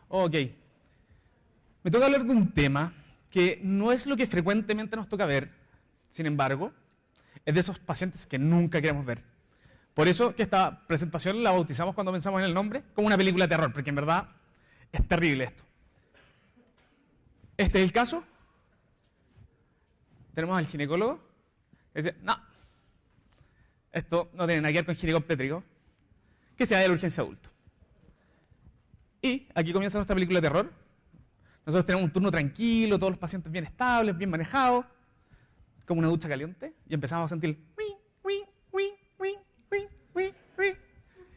Ok. Me toca hablar de un tema que no es lo que frecuentemente nos toca ver, sin embargo, es de esos pacientes que nunca queremos ver. Por eso que esta presentación la bautizamos cuando pensamos en el nombre como una película de terror, porque en verdad es terrible esto. Este es el caso. Tenemos al ginecólogo que dice, no, esto no tiene nada que ver con ginecobstétrico, que sea de la urgencia adulto. Y aquí comienza nuestra película de terror. Nosotros tenemos un turno tranquilo, todos los pacientes bien estables, bien manejados, como una ducha caliente, y empezamos a sentir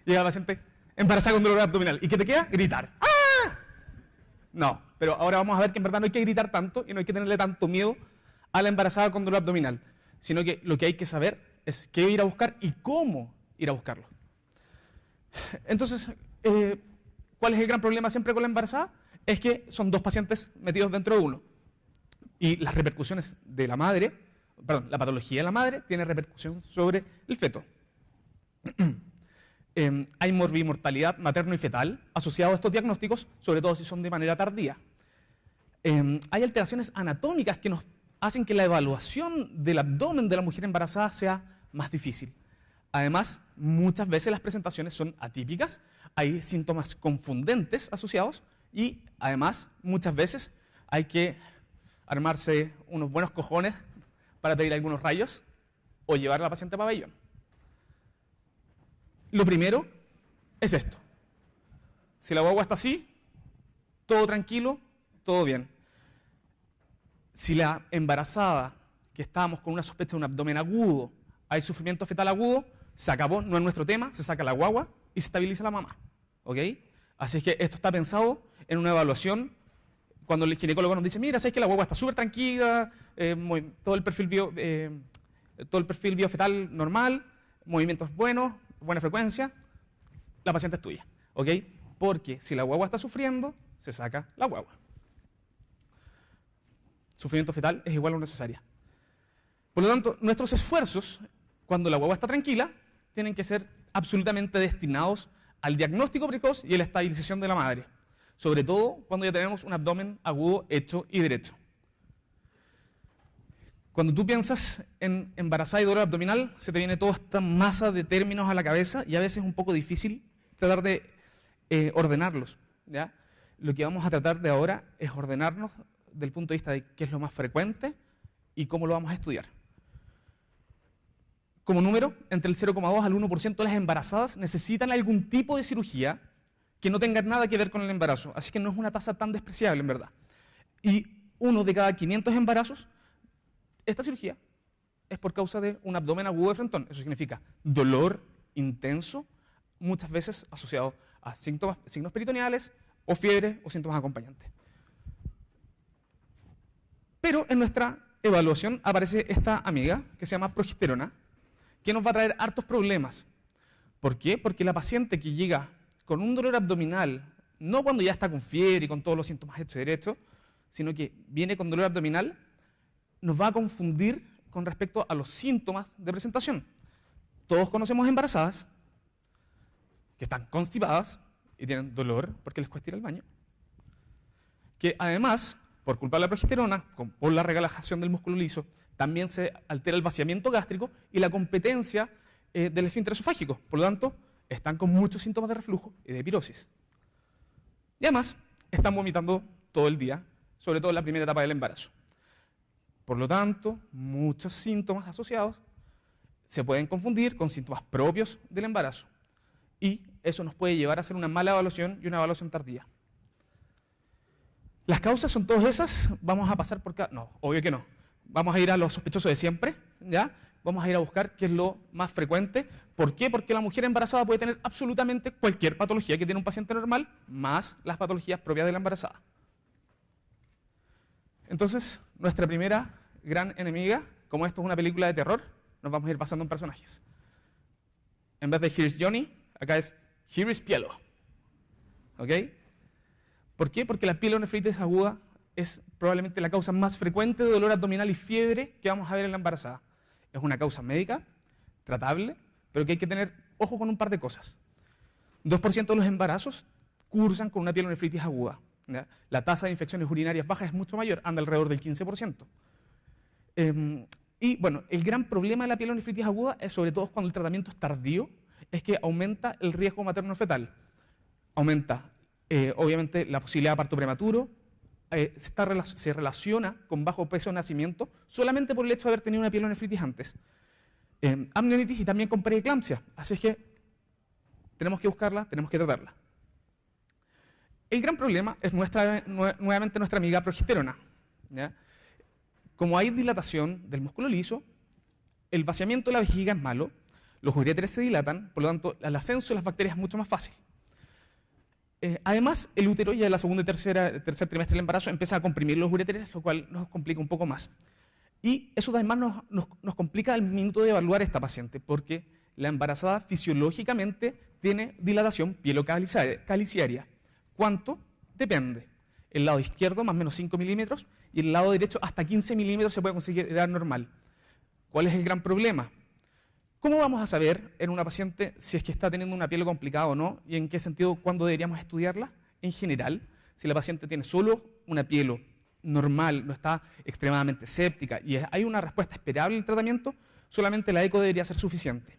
llega la paciente embarazada con dolor abdominal. ¿Y qué te queda? Gritar. ¡Ah! No, pero ahora vamos a ver que en verdad no hay que gritar tanto y no hay que tenerle tanto miedo a la embarazada con dolor abdominal, sino que lo que hay que saber es qué ir a buscar y cómo ir a buscarlo. Entonces, ¿cuál es el gran problema siempre con la embarazada? Es que son dos pacientes metidos dentro de uno. Y las repercusiones de la madre, perdón, la patología de la madre tiene repercusión sobre el feto. Hay morbimortalidad materno y fetal asociado a estos diagnósticos, sobre todo si son de manera tardía. Hay alteraciones anatómicas que nos hacen que la evaluación del abdomen de la mujer embarazada sea más difícil. Además, muchas veces las presentaciones son atípicas, hay síntomas confundentes asociados y además muchas veces hay que armarse unos buenos cojones para pedir algunos rayos o llevar a la paciente a pabellón. Lo primero es esto. Si la guagua está así, todo tranquilo, todo bien. Si la embarazada, que estábamos con una sospecha de un abdomen agudo, hay sufrimiento fetal agudo, se acabó, no es nuestro tema, se saca la guagua y se estabiliza la mamá. ¿Ok? Así es que esto está pensado en una evaluación cuando el ginecólogo nos dice, mira, sabes que la guagua está súper tranquila, todo el perfil biofetal normal, movimientos buenos, buena frecuencia, la paciente es tuya. ¿Ok? Porque si la guagua está sufriendo, se saca la guagua. Sufrimiento fetal es igual a necesaria. Por lo tanto, nuestros esfuerzos, cuando la guagua está tranquila, tienen que ser absolutamente destinados al diagnóstico precoz y a la estabilización de la madre. Sobre todo cuando ya tenemos un abdomen agudo, hecho y derecho. Cuando tú piensas en embarazada y dolor abdominal, se te viene toda esta masa de términos a la cabeza y a veces es un poco difícil tratar de ordenarlos, ¿ya? Lo que vamos a tratar de ahora es ordenarnos desde el punto de vista de qué es lo más frecuente y cómo lo vamos a estudiar. Como número, entre el 0,2 al 1% de las embarazadas necesitan algún tipo de cirugía que no tenga nada que ver con el embarazo. Así que no es una tasa tan despreciable, en verdad. Y 1 de cada 500 embarazos, esta cirugía es por causa de un abdomen agudo de frentón. Eso significa dolor intenso, muchas veces asociado a signos peritoneales o fiebre o síntomas acompañantes. Pero en nuestra evaluación aparece esta amiga que se llama progesterona, que nos va a traer hartos problemas. ¿Por qué? Porque la paciente que llega con un dolor abdominal, no cuando ya está con fiebre y con todos los síntomas hechos y derechos, sino que viene con dolor abdominal, nos va a confundir con respecto a los síntomas de presentación. Todos conocemos embarazadas que están constipadas y tienen dolor porque les cuesta ir al baño, que además, por culpa de la progesterona, por la relajación del músculo liso, también se altera el vaciamiento gástrico y la competencia del esfínter esofágico. Por lo tanto, están con muchos síntomas de reflujo y de pirosis. Y además, están vomitando todo el día, sobre todo en la primera etapa del embarazo. Por lo tanto, muchos síntomas asociados se pueden confundir con síntomas propios del embarazo. Y eso nos puede llevar a hacer una mala evaluación y una evaluación tardía. ¿Las causas son todas esas? ¿Vamos a pasar por cada...? No, obvio que no. Vamos a ir a lo sospechoso de siempre, ¿ya? Vamos a ir a buscar qué es lo más frecuente. ¿Por qué? Porque la mujer embarazada puede tener absolutamente cualquier patología que tiene un paciente normal, más las patologías propias de la embarazada. Entonces, nuestra primera gran enemiga, como esto es una película de terror, nos vamos a ir basando en personajes. En vez de Here's Johnny, acá es Here is Pielo. ¿Ok? ¿Por qué? Porque la pielonefritis aguda es probablemente la causa más frecuente de dolor abdominal y fiebre que vamos a ver en la embarazada. Es una causa médica, tratable, pero que hay que tener ojo con un par de cosas. 2% de los embarazos cursan con una pielonefritis aguda. ¿Ya? La tasa de infecciones urinarias bajas es mucho mayor, anda alrededor del 15%. Y bueno, el gran problema de la pielonefritis aguda, sobre todo cuando el tratamiento es tardío, es que aumenta el riesgo materno-fetal. Aumenta, obviamente, la posibilidad de parto prematuro, se relaciona con bajo peso de nacimiento solamente por el hecho de haber tenido una pielonefritis antes. Amnionitis y también con preeclampsia. Así es que tenemos que buscarla, tenemos que tratarla. El gran problema es nuevamente nuestra amiga progesterona. ¿Ya? Como hay dilatación del músculo liso, el vaciamiento de la vejiga es malo, los uréteres se dilatan, por lo tanto, el ascenso de las bacterias es mucho más fácil. Además, el útero ya en la segunda y tercer trimestre del embarazo empieza a comprimir los uréteres, lo cual nos complica un poco más. Y eso además nos complica al minuto de evaluar a esta paciente, porque la embarazada fisiológicamente tiene dilatación pielocaliciaria. ¿Cuánto? Depende. El lado izquierdo más o menos 5 milímetros y el lado derecho hasta 15 milímetros se puede considerar normal. ¿Cuál es el gran problema? ¿Cómo vamos a saber en una paciente si es que está teniendo una piel complicada o no? ¿Y en qué sentido, cuándo deberíamos estudiarla? En general, si la paciente tiene solo una piel normal, no está extremadamente séptica y hay una respuesta esperable al tratamiento, solamente la eco debería ser suficiente.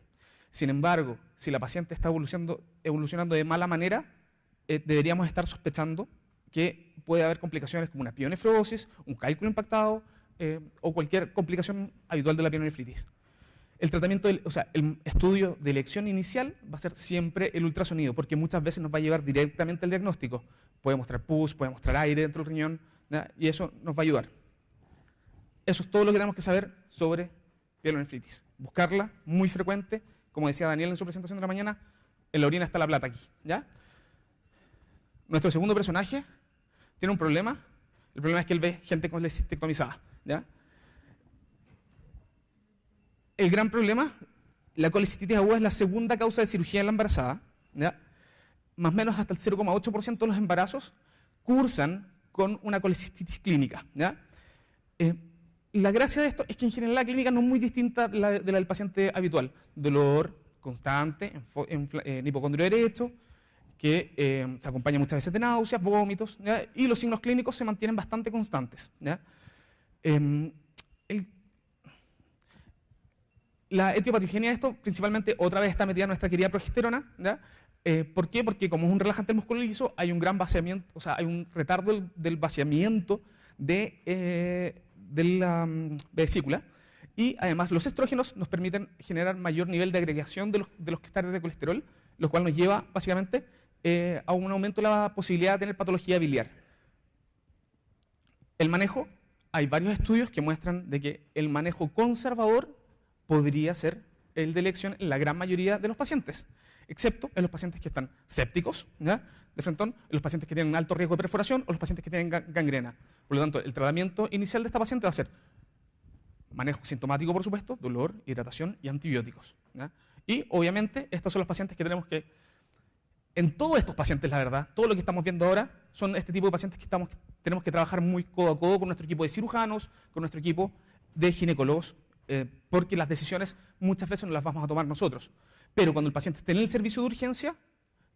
Sin embargo, si la paciente está evolucionando de mala manera, deberíamos estar sospechando que puede haber complicaciones como una pielonefrosis, un cálculo impactado o cualquier complicación habitual de la pielonefritis. El tratamiento, el estudio de elección inicial va a ser siempre el ultrasonido, porque muchas veces nos va a llevar directamente al diagnóstico. Puede mostrar pus, puede mostrar aire dentro del riñón, ¿ya? Y eso nos va a ayudar. Eso es todo lo que tenemos que saber sobre pielonefritis. Buscarla, muy frecuente, como decía Daniel en su presentación de la mañana, en la orina está la plata aquí, ¿ya? Nuestro segundo personaje tiene un problema. El problema es que él ve gente colecistectomizada, ¿ya? El gran problema, la colecistitis aguda es la segunda causa de cirugía en la embarazada, ¿ya? Más o menos hasta el 0,8% de los embarazos cursan con una colecistitis clínica, ¿ya? La gracia de esto es que en general la clínica no es muy distinta de la del paciente habitual. Dolor constante en hipocondrio derecho, que se acompaña muchas veces de náuseas, vómitos, ¿ya? Y los signos clínicos se mantienen bastante constantes, ¿ya? La etiopatogenia de esto, principalmente, otra vez está metida en nuestra querida progesterona, ¿ya? ¿Por qué? Porque como es un relajante del músculo liso, hay un gran vaciamiento, o sea, hay un retardo del vaciamiento de la vesícula, y además los estrógenos nos permiten generar mayor nivel de agregación de los cristales de colesterol, lo cual nos lleva básicamente a un aumento de la posibilidad de tener patología biliar. El manejo, hay varios estudios que muestran de que el manejo conservador podría ser el de elección en la gran mayoría de los pacientes, excepto en los pacientes que están sépticos, ¿ya? De frentón, en los pacientes que tienen un alto riesgo de perforación o los pacientes que tienen gangrena. Por lo tanto, el tratamiento inicial de esta paciente va a ser manejo sintomático, por supuesto, dolor, hidratación y antibióticos, ¿ya? Y obviamente, estos son los pacientes que tenemos que, en todos estos pacientes, la verdad, todo lo que estamos viendo ahora son este tipo de pacientes que tenemos que trabajar muy codo a codo con nuestro equipo de cirujanos, con nuestro equipo de ginecólogos, porque las decisiones muchas veces no las vamos a tomar nosotros. Pero cuando el paciente esté en el servicio de urgencia,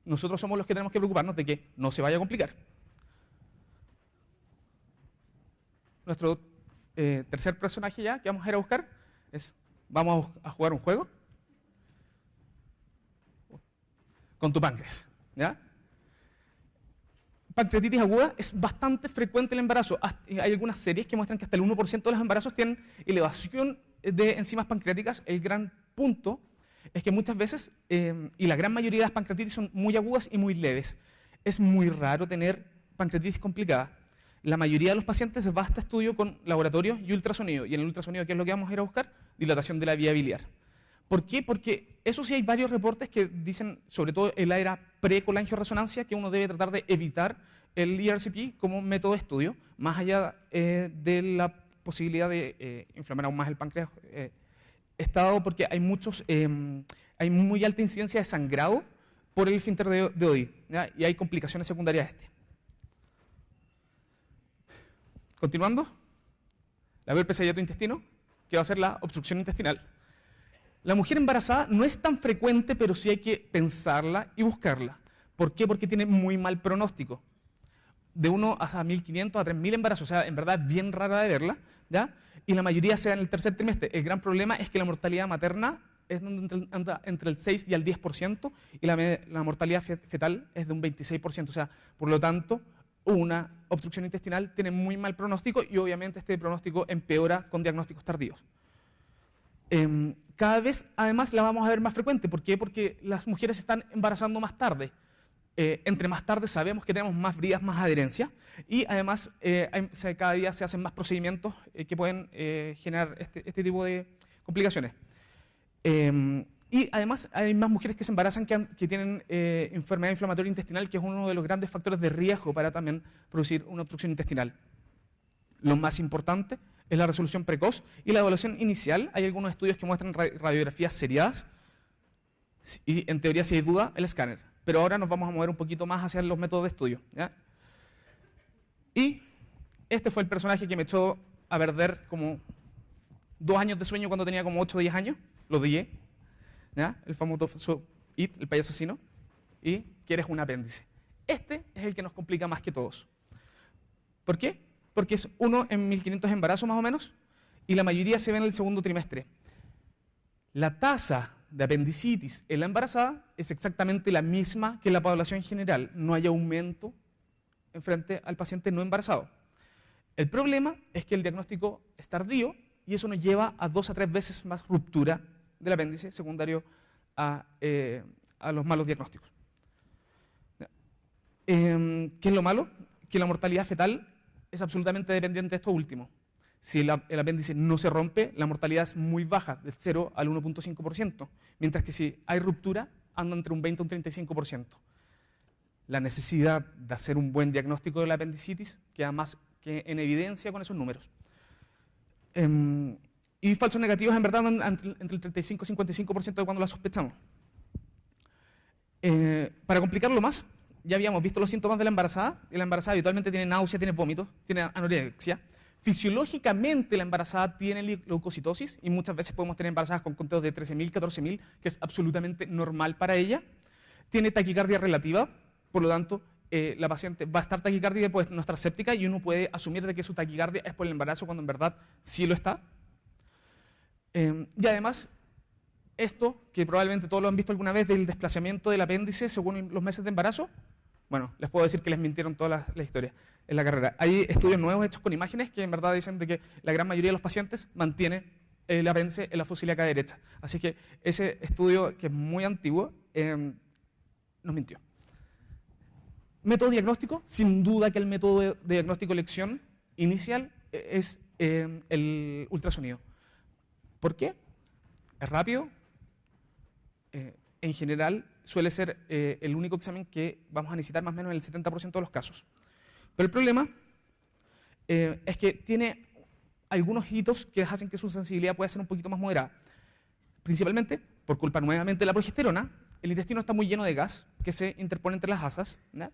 nosotros somos los que tenemos que preocuparnos de que no se vaya a complicar. Nuestro tercer personaje ya que vamos a ir a buscar es, vamos a jugar un juego con tu páncreas, ¿ya? Pancreatitis aguda es bastante frecuente en el embarazo. Hay algunas series que muestran que hasta el 1% de los embarazos tienen elevación de enzimas pancreáticas. El gran punto es que muchas veces, y la gran mayoría de las pancreatitis son muy agudas y muy leves. Es muy raro tener pancreatitis complicada. La mayoría de los pacientes basta estudio con laboratorio y ultrasonido. Y en el ultrasonido, ¿qué es lo que vamos a ir a buscar? Dilatación de la vía biliar. ¿Por qué? Porque eso sí hay varios reportes que dicen, sobre todo en la era pre-colangioresonancia, que uno debe tratar de evitar el ERCP como método de estudio, más allá de la posibilidad de inflamar aún más el páncreas. Está dado porque hay hay muy alta incidencia de sangrado por el esfínter de Oddi, ¿ya? Y hay complicaciones secundarias de este. Continuando, la herpes hiatointestino, que va a ser la obstrucción intestinal. La mujer embarazada no es tan frecuente, pero sí hay que pensarla y buscarla. ¿Por qué? Porque tiene muy mal pronóstico. De 1 a 1.500 a 3.000 embarazos, o sea, en verdad es bien rara de verla, ¿ya? Y la mayoría se da en el tercer trimestre. El gran problema es que la mortalidad materna es anda entre el 6 y el 10%, y la mortalidad fetal es de un 26%. O sea, por lo tanto, una obstrucción intestinal tiene muy mal pronóstico y obviamente este pronóstico empeora con diagnósticos tardíos. Cada vez, además, la vamos a ver más frecuente. ¿Por qué? Porque las mujeres se están embarazando más tarde. Entre más tarde sabemos que tenemos más bridas, más adherencia, y además cada día se hacen más procedimientos que pueden generar este tipo de complicaciones. Y además hay más mujeres que se embarazan que tienen enfermedad inflamatoria intestinal, que es uno de los grandes factores de riesgo para también producir una obstrucción intestinal. Lo más importante es la resolución precoz y la evaluación inicial. Hay algunos estudios que muestran radiografías seriadas y, en teoría, si hay duda, el escáner. Pero ahora nos vamos a mover un poquito más hacia los métodos de estudio, ¿ya? Y este fue el personaje que me echó a perder como 2 años de sueño cuando tenía como 8 o 10 años. Lo odié, ¿ya? El famoso It, el payaso asesino, y quieres un apéndice. Este es el que nos complica más que todos. ¿Por qué? Porque es 1 en 1.500 embarazos más o menos, y la mayoría se ve en el segundo trimestre. La tasa de apendicitis en la embarazada es exactamente la misma que en la población general. No hay aumento en frente al paciente no embarazado. El problema es que el diagnóstico es tardío y eso nos lleva a 2 a 3 veces más ruptura del apéndice secundario a los malos diagnósticos. ¿Qué es lo malo? Que la mortalidad fetal es absolutamente dependiente de esto último. Si el apéndice no se rompe, la mortalidad es muy baja, del 0 al 1.5%, mientras que si hay ruptura, anda entre un 20 y un 35%. La necesidad de hacer un buen diagnóstico de la apendicitis queda más que en evidencia con esos números. Y falsos negativos, en verdad, entre el 35 y 55% de cuando la sospechamos. Para complicarlo más, ya habíamos visto los síntomas de la embarazada, y la embarazada habitualmente tiene náusea, tiene vómitos, tiene anorexia. Fisiológicamente la embarazada tiene leucocitosis y muchas veces podemos tener embarazadas con conteos de 13.000, 14.000, que es absolutamente normal para ella. Tiene taquicardia relativa, por lo tanto la paciente va a estar taquicárdica y puede no estar séptica, y uno puede asumir de que su taquicardia es por el embarazo cuando en verdad sí lo está. Y además, esto, que probablemente todos lo han visto alguna vez, del desplazamiento del apéndice según los meses de embarazo, bueno, les puedo decir que les mintieron todas las historias en la carrera. Hay estudios nuevos hechos con imágenes que en verdad dicen de que la gran mayoría de los pacientes mantiene el apéndice en la fosa ilíaca derecha. Así que ese estudio, que es muy antiguo, nos mintió. Método diagnóstico, sin duda que el método de diagnóstico de elección inicial es el ultrasonido. ¿Por qué? Es rápido. En general suele ser el único examen que vamos a necesitar más o menos en el 70% de los casos. Pero el problema es que tiene algunos hitos que hacen que su sensibilidad pueda ser un poquito más moderada. Principalmente por culpa nuevamente de la progesterona. El intestino está muy lleno de gas que se interpone entre las asas, ¿no?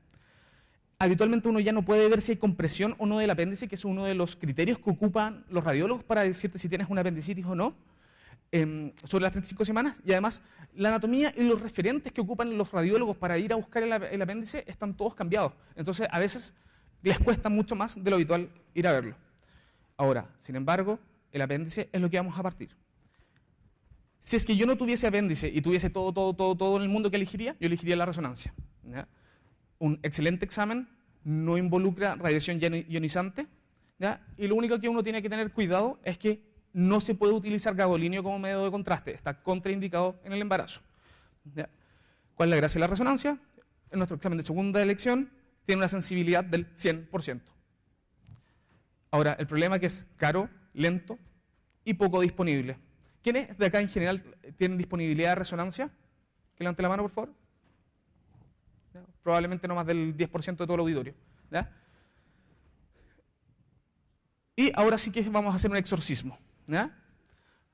Habitualmente uno ya no puede ver si hay compresión o no del apéndice, que es uno de los criterios que ocupan los radiólogos para decirte si tienes una apendicitis o no, sobre las 35 semanas. Y además, la anatomía y los referentes que ocupan los radiólogos para ir a buscar el apéndice están todos cambiados. Entonces, a veces les cuesta mucho más de lo habitual ir a verlo. Ahora, sin embargo, el apéndice es lo que vamos a partir. Si es que yo no tuviese apéndice y tuviese todo en el mundo, ¿qué elegiría? Yo elegiría la resonancia, ¿ya? Un excelente examen, no involucra radiación ionizante, ¿ya? Y lo único que uno tiene que tener cuidado es que no se puede utilizar gadolinio como método de contraste, está contraindicado en el embarazo, ¿ya? ¿Cuál es la gracia de la resonancia? En nuestro examen de segunda elección tiene una sensibilidad del 100%. Ahora, el problema es que es caro, lento y poco disponible. ¿Quiénes de acá en general tienen disponibilidad de resonancia? Que levante la mano, por favor. ¿Ya? Probablemente no más del 10% de todo el auditorio, ¿ya? Y ahora sí que vamos a hacer un exorcismo, ¿ya?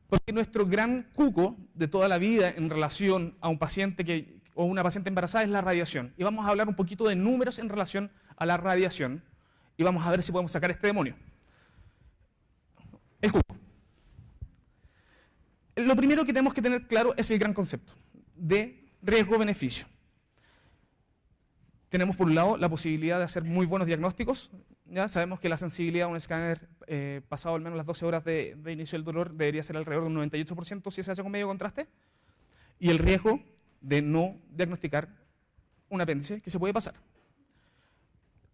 Porque nuestro gran cuco de toda la vida en relación a un paciente o una paciente embarazada es la radiación. Y vamos a hablar un poquito de números en relación a la radiación y vamos a ver si podemos sacar este demonio. El cuco. Lo primero que tenemos que tener claro es el gran concepto de riesgo-beneficio. tenemos por un lado la posibilidad de hacer muy buenos diagnósticos. Ya sabemos que la sensibilidad de un escáner pasado al menos las 12 horas de inicio del dolor debería ser alrededor de un 98% si se hace con medio contraste. Y el riesgo de no diagnosticar un apéndice que se puede pasar.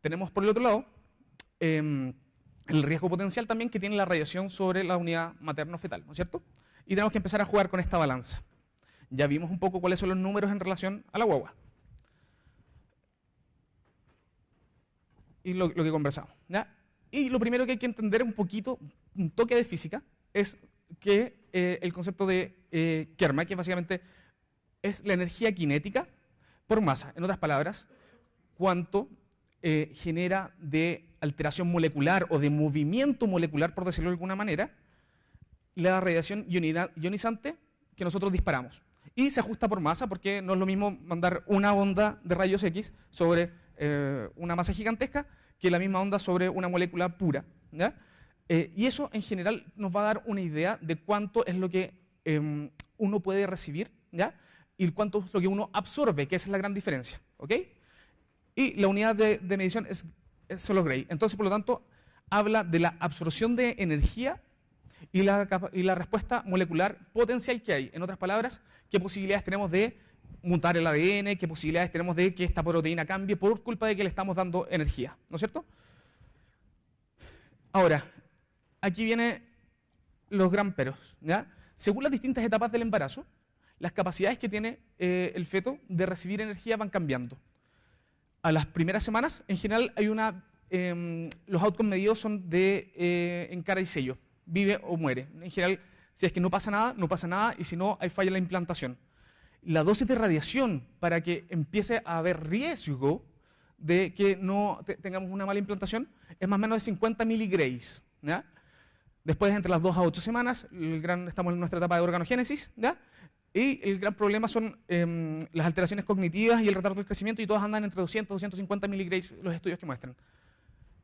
Tenemos por el otro lado el riesgo potencial también que tiene la radiación sobre la unidad materno-fetal, ¿no es cierto? Y tenemos que empezar a jugar con esta balanza. Ya vimos un poco cuáles son los números en relación a la guagua. Y lo que conversamos, ¿ya? Y lo primero que hay que entender un poquito, un toque de física, es que el concepto de Kerma, que básicamente es la energía cinética por masa. En otras palabras, cuánto genera de alteración molecular o de movimiento molecular, por decirlo de alguna manera, la radiación ionizante que nosotros disparamos. Y se ajusta por masa, porque no es lo mismo mandar una onda de rayos X sobre una masa gigantesca que la misma onda sobre una molécula pura, ¿ya? Y eso en general nos va a dar una idea de cuánto es lo que uno puede recibir, ¿ya? Y cuánto es lo que uno absorbe, que esa es la gran diferencia, ¿ok? Y la unidad de medición es solo Gray. Entonces, por lo tanto, habla de la absorción de energía y la respuesta molecular potencial que hay. En otras palabras, qué posibilidades tenemos de mutar el ADN, qué posibilidades tenemos de que esta proteína cambie por culpa de que le estamos dando energía, ¿no es cierto? Ahora, aquí vienen los gran peros, ¿ya? Según las distintas etapas del embarazo, las capacidades que tiene el feto de recibir energía van cambiando. A las primeras semanas, en general, hay los outcomes medidos son de en cara y sello, vive o muere. En general, si es que no pasa nada, no pasa nada, y si no, hay falla en la implantación. La dosis de radiación para que empiece a haber riesgo de que no tengamos una mala implantación es más o menos de 50 miligrays, ¿ya? Después, entre las 2 a 8 semanas, estamos en nuestra etapa de organogénesis, ¿ya? Y el gran problema son las alteraciones cognitivas y el retardo del crecimiento, y todas andan entre 200 y 250 miligrays los estudios que muestran.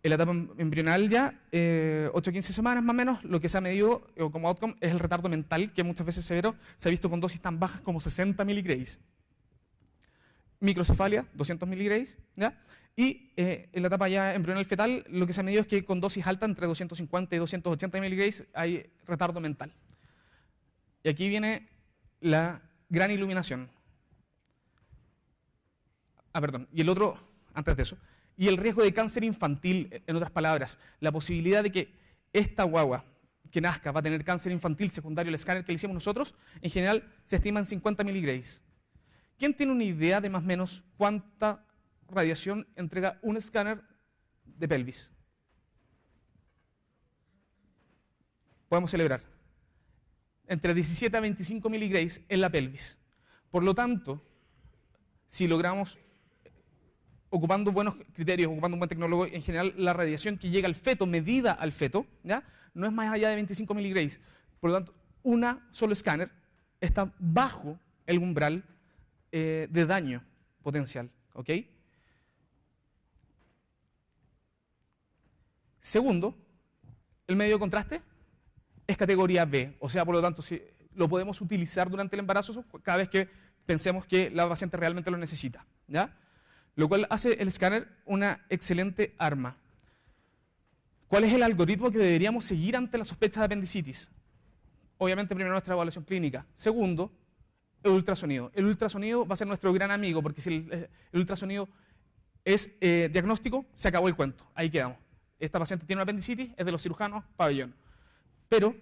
En la etapa embrional ya, 8 a 15 semanas más o menos, lo que se ha medido como outcome es el retardo mental, que muchas veces severo, se ha visto con dosis tan bajas como 60 miligrays. Microcefalia, 200 miligrays, ¿ya? Y en la etapa ya embrional fetal, lo que se ha medido es que con dosis alta, entre 250 y 280 miligrays, hay retardo mental. Y aquí viene la gran iluminación. Perdón, y el otro, antes de eso, y el riesgo de cáncer infantil, en otras palabras, la posibilidad de que esta guagua que nazca va a tener cáncer infantil secundario al escáner que le hicimos nosotros, en general se estima en 50 miligrays. ¿Quién tiene una idea de más o menos cuánta radiación entrega un escáner de pelvis? Podemos celebrar. Entre 17 a 25 miligrays en la pelvis. Por lo tanto, si logramos, ocupando buenos criterios, ocupando un buen tecnólogo, en general la radiación que llega al feto, medida al feto, ¿ya? No es más allá de 25 miligrays. Por lo tanto, solo escáner está bajo el umbral de daño potencial, ¿ok? Segundo, el medio de contraste es categoría B, o sea, por lo tanto, si lo podemos utilizar durante el embarazo cada vez que pensemos que la paciente realmente lo necesita, ¿ya? Lo cual hace el escáner una excelente arma. ¿Cuál es el algoritmo que deberíamos seguir ante la sospecha de apendicitis? Obviamente, primero nuestra evaluación clínica. Segundo, el ultrasonido. El ultrasonido va a ser nuestro gran amigo, porque si el ultrasonido es diagnóstico, se acabó el cuento. Ahí quedamos. Esta paciente tiene una apendicitis, es de los cirujanos, pabellón. Pero,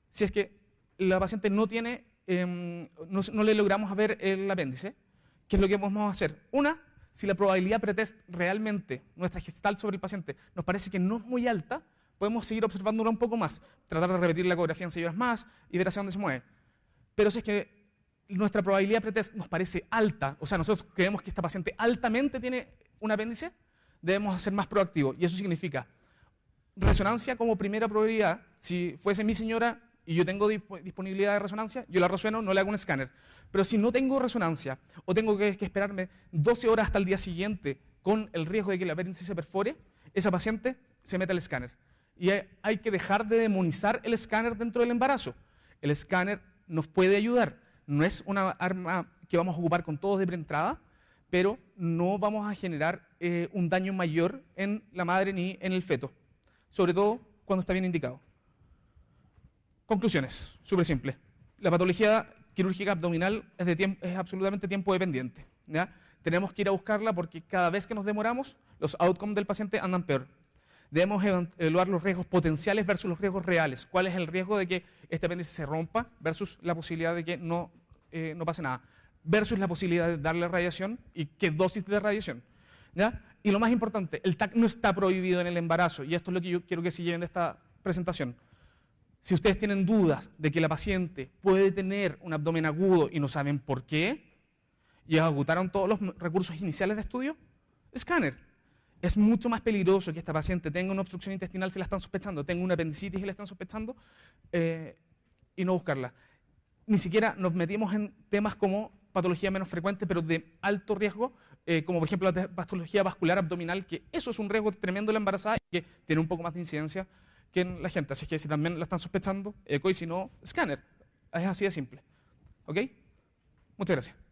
si es que la paciente no tiene, no le logramos ver el apéndice, ¿qué es lo que vamos a hacer? Si la probabilidad pretest realmente, nuestra gestalt sobre el paciente, nos parece que no es muy alta, podemos seguir observándola un poco más, tratar de repetir la ecografía en 6 horas más y ver hacia dónde se mueve. Pero si es que nuestra probabilidad pretest nos parece alta, o sea, nosotros creemos que esta paciente altamente tiene un apéndice, debemos ser más proactivos. Y eso significa resonancia como primera probabilidad. Si fuese mi señora y yo tengo disponibilidad de resonancia, yo la resueno, no le hago un escáner. Pero si no tengo resonancia o tengo que esperarme 12 horas hasta el día siguiente con el riesgo de que el apéndice se perfore, esa paciente se mete al escáner. Y hay que dejar de demonizar el escáner dentro del embarazo. El escáner nos puede ayudar. No es una arma que vamos a ocupar con todos de preentrada, pero no vamos a generar un daño mayor en la madre ni en el feto, sobre todo cuando está bien indicado. Conclusiones, súper simple. La patología quirúrgica abdominal es absolutamente tiempo dependiente, ¿ya? Tenemos que ir a buscarla porque cada vez que nos demoramos, los outcomes del paciente andan peor. Debemos evaluar los riesgos potenciales versus los riesgos reales. ¿Cuál es el riesgo de que este apéndice se rompa versus la posibilidad de que no pase nada? Versus la posibilidad de darle radiación y qué dosis de radiación, ¿ya? Y lo más importante, el TAC no está prohibido en el embarazo, y esto es lo que yo quiero que se lleven de esta presentación. Si ustedes tienen dudas de que la paciente puede tener un abdomen agudo y no saben por qué, y agotaron todos los recursos iniciales de estudio, escáner. Es mucho más peligroso que esta paciente tenga una obstrucción intestinal si la están sospechando, tenga una apendicitis y la están sospechando, y no buscarla. Ni siquiera nos metimos en temas como patología menos frecuente, pero de alto riesgo, como por ejemplo la patología vascular abdominal, que eso es un riesgo tremendo en la embarazada y que tiene un poco más de incidencia que en la gente. Así que si también la están sospechando, eco, y si no, escáner. Es así de simple. ¿Ok? Muchas gracias.